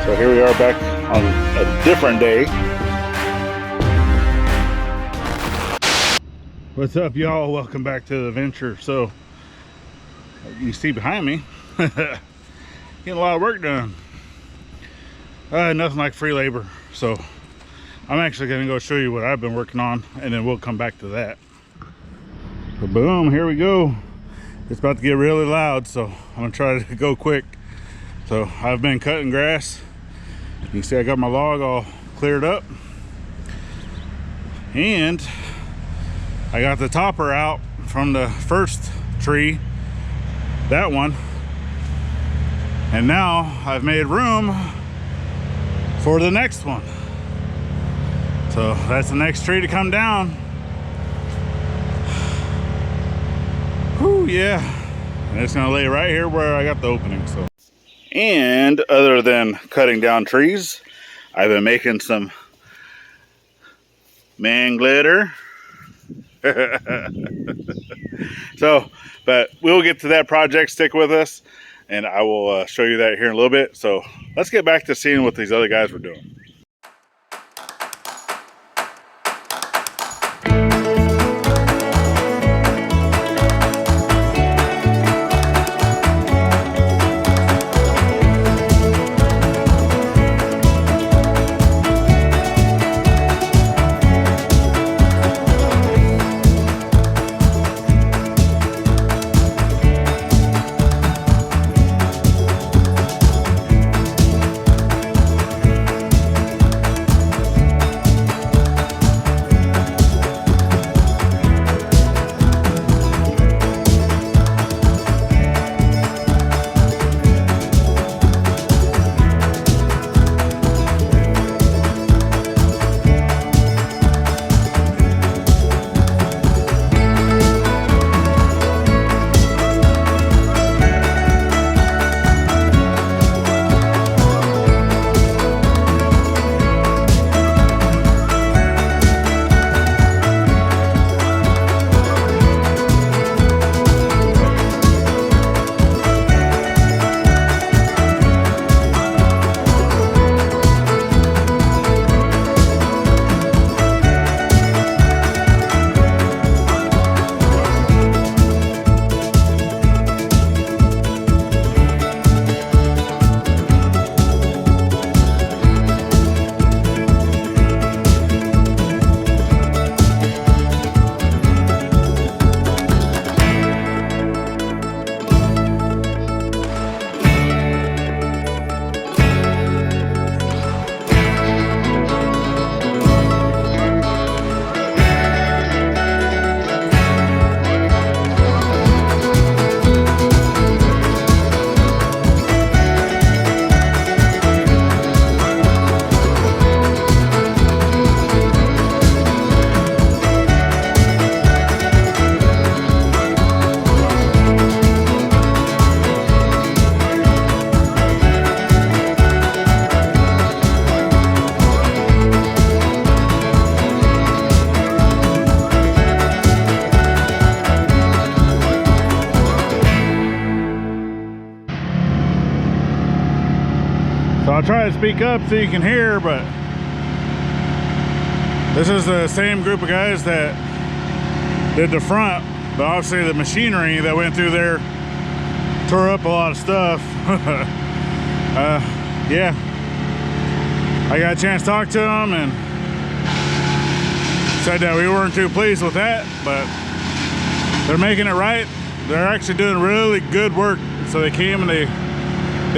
So here we are back on a different day. What's up, y'all? Welcome back to the adventure. So you see behind me, getting a lot of work done. Nothing like free labor. So I'm actually going to go show you what I've been working on, and then we'll come back to that. So boom, here we go. It's about to get really loud, so I'm gonna try to go quick. So I've been cutting grass. You can see I got my log all cleared up, and I got the topper out from the first tree, that one, and now I've made room for the next one. So that's the next tree to come down. Whew, yeah. And it's gonna lay right here where I got the opening. So, and other than cutting down trees, I've been making some man glitter. So, but we'll get to that project. Stick with us, and I will show you that here in a little bit. So let's get back to seeing what these other guys were doing. So I'll try to speak up so you can hear, but this is the same group of guys that did the front, but obviously the machinery that went through there tore up a lot of stuff. Yeah, I got a chance to talk to them and said that we weren't too pleased with that, but they're making it right. They're actually doing really good work. So they came and they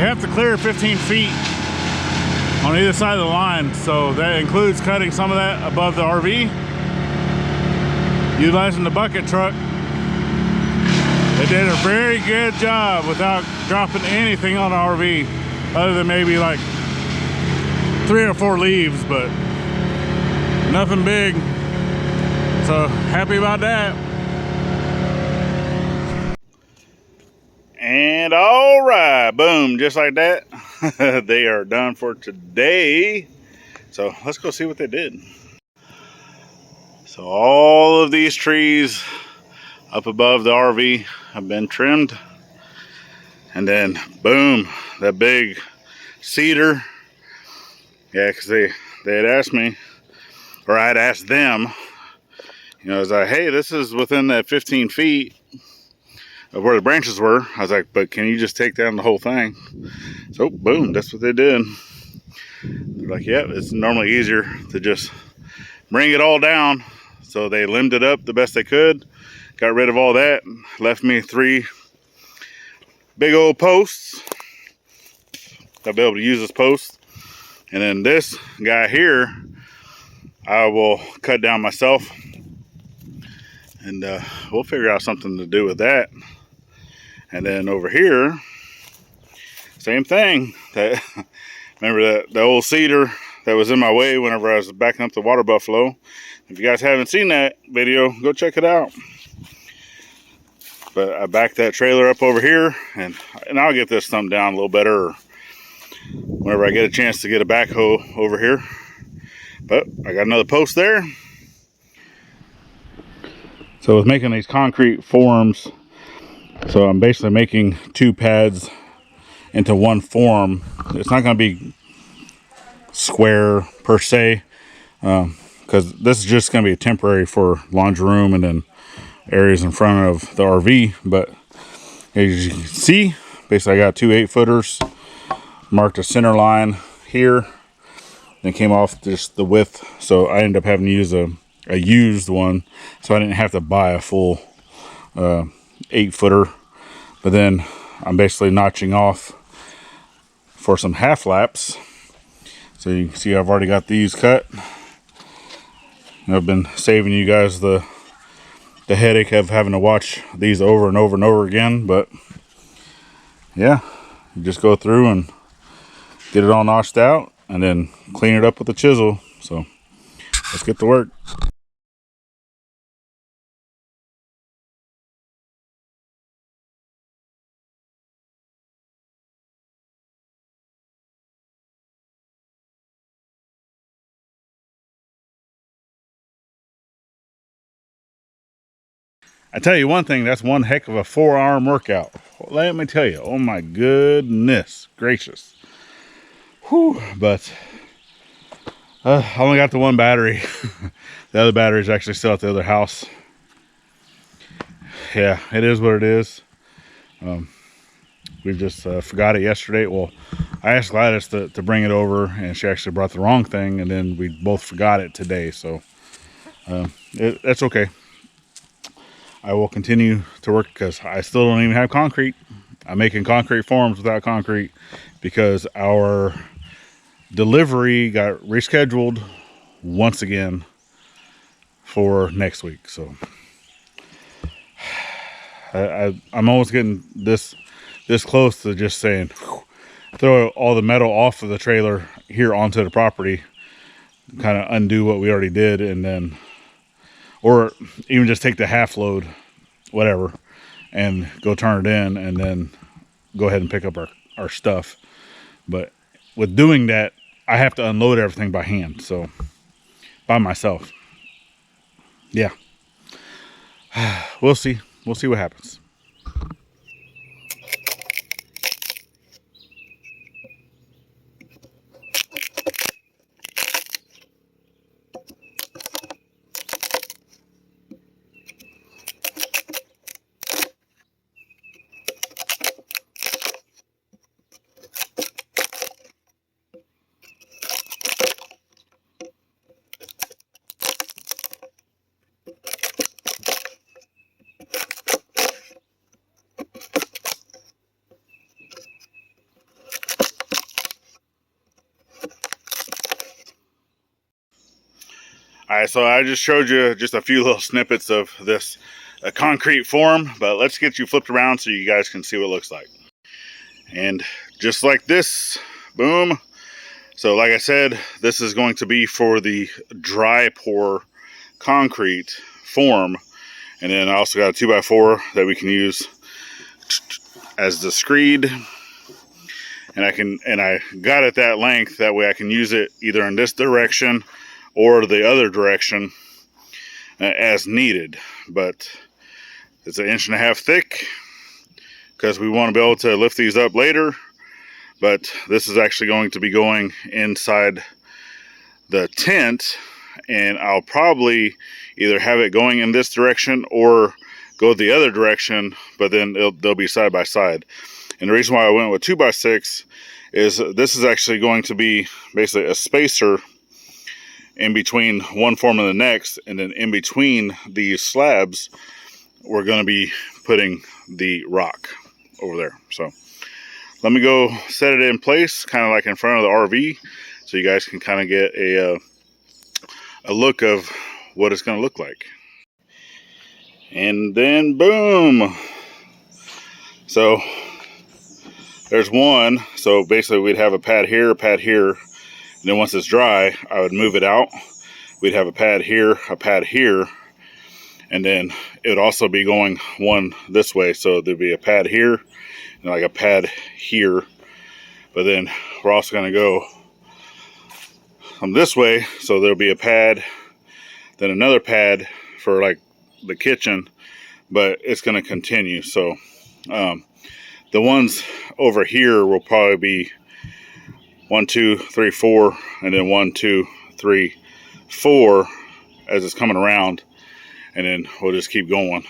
have to clear 15 feet on either side of the line, so that includes cutting some of that above the RV, utilizing the bucket truck. They did a very good job without dropping anything on the RV, other than maybe like 3 or 4 leaves, but nothing big. So happy about that. And all right, boom, just like that. They are done for today. So let's go see what they did. So all of these trees up above the RV have been trimmed. And then boom, that big cedar Yeah, because they had asked me, or I'd asked them, you know, I was like, hey, this is within that 15 feet of where the branches were. I was like, but can you just take down the whole thing? So boom, that's what they did. They're like, yeah, it's normally easier to just bring it all down. So they limbed it up the best they could, got rid of all that, left me 3 big old posts. I'll be able to use this post. And then this guy here, I will cut down myself, and we'll figure out something to do with that. And then over here, same thing. That remember the old cedar that was in my way whenever I was backing up the water buffalo. If you guys haven't seen that video, go check it out. But I backed that trailer up over here, and I'll get this stumped down a little better whenever I get a chance to get a backhoe over here. But I got another post there. So with making these concrete forms, so I'm basically making 2 pads into one form. It's not going to be square per se, because this is just going to be temporary for laundry room and then areas in front of the RV. But as you can see, basically I got 2 8-footers, marked a center line here, then came off just the width. So I ended up having to use a used one, so I didn't have to buy a full 8-footer. But then I'm basically notching off for some half laps. So you can see I've already got these cut. I've been saving you guys the headache of having to watch these over and over and over again. But yeah, you just go through and get it all notched out and then clean it up with a chisel. So let's get to work. I tell you one thing, that's one heck of a 4-arm workout. Let me tell you, oh my goodness gracious. Whew, but I only got the one battery. The other battery is actually still at the other house. Yeah, it is what it is. We just forgot it yesterday. Well, I asked Gladys to bring it over, and she actually brought the wrong thing, and then we both forgot it today. So that's okay. I will continue to work because I still don't even have concrete. I'm making concrete forms without concrete because our delivery got rescheduled once again for next week. So I'm almost getting this close to just saying, throw all the metal off of the trailer here onto the property, kind of undo what we already did, and then, or even just take the half load, whatever, and go turn it in, and then go ahead and pick up our stuff. But with doing that, I have to unload everything by hand, so by myself. Yeah, we'll see what happens. All right, so I just showed you just a few little snippets of this concrete form, but let's get you flipped around so you guys can see what it looks like. And just like this, boom. So like I said, this is going to be for the dry pour concrete form. And then I also got a 2x4 that we can use as the screed. And I got it that length, that way I can use it either in this direction or the other direction as needed. But it's 1.5 inches thick because we want to be able to lift these up later. But this is actually going to be going inside the tent, and I'll probably either have it going in this direction or go the other direction, but then they'll be side by side. And the reason why I went with 2x6 is this is actually going to be basically a spacer in between one form and the next, and then in between these slabs we're going to be putting the rock over there. So let me go set it in place, kind of like in front of the RV, so you guys can kind of get a look of what it's going to look like. And then boom, so there's one. So basically we'd have a pad here, and then once it's dry I would move it out. We'd have a pad here, and then it would also be going one this way, so there'd be a pad here and like a pad here, but then we're also going to go from this way, so there'll be a pad, then another pad for like the kitchen, but it's going to continue. So the ones over here will probably be 1, 2, 3, 4, and then 1, 2, 3, 4 as it's coming around, and then we'll just keep going.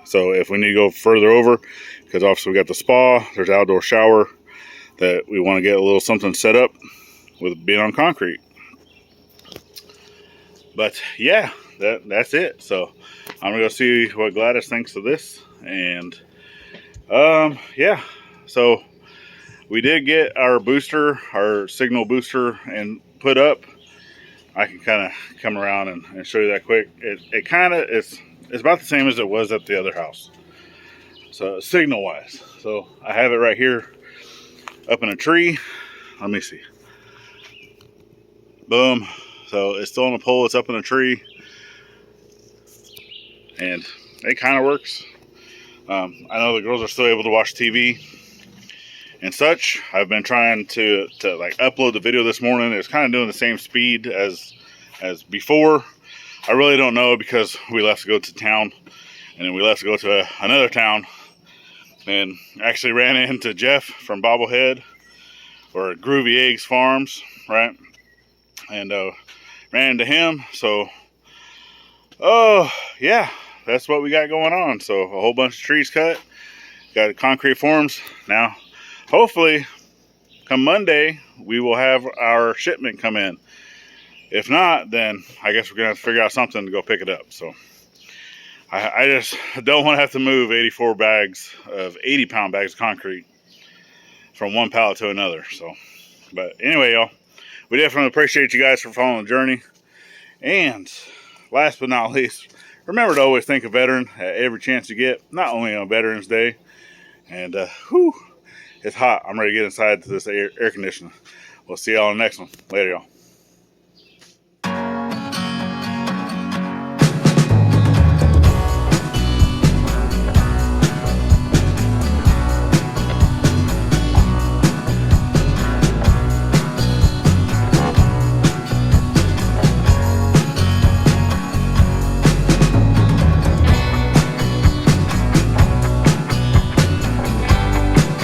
So if we need to go further over, because obviously we got the spa, there's outdoor shower, that we want to get a little something set up with being on concrete. But yeah, that's it. So I'm gonna go see what Gladys thinks of this. And yeah, so we did get our booster, our signal booster, and put up. I can kind of come around and show you that quick. It kind of it's about the same as it was at the other house, so signal wise. So I have it right here up in a tree. Let me see. Boom. So it's still on a pole, it's up in a tree, and it kind of works. I know the girls are still able to watch TV and such. I've been trying to like upload the video this morning. It's kind of doing the same speed as before. I really don't know, because we left to go to town, and then we left to go to another town, and actually ran into Jeff from Bobblehead, or Groovy Eggs Farms, right? And ran into him. So oh yeah, that's what we got going on. So a whole bunch of trees cut, got concrete forms. Now hopefully come Monday we will have our shipment come in. If not, then I guess we're gonna have to figure out something to go pick it up. So I just don't want to have to move 84 bags of 80-pound bags of concrete from one pallet to another. So, but anyway, y'all, we definitely appreciate you guys for following the journey. And last but not least, remember to always think of veteran at every chance you get, not only on Veterans Day. And whew, it's hot. I'm ready to get inside to this air conditioner. We'll see y'all on the next one. Later, y'all.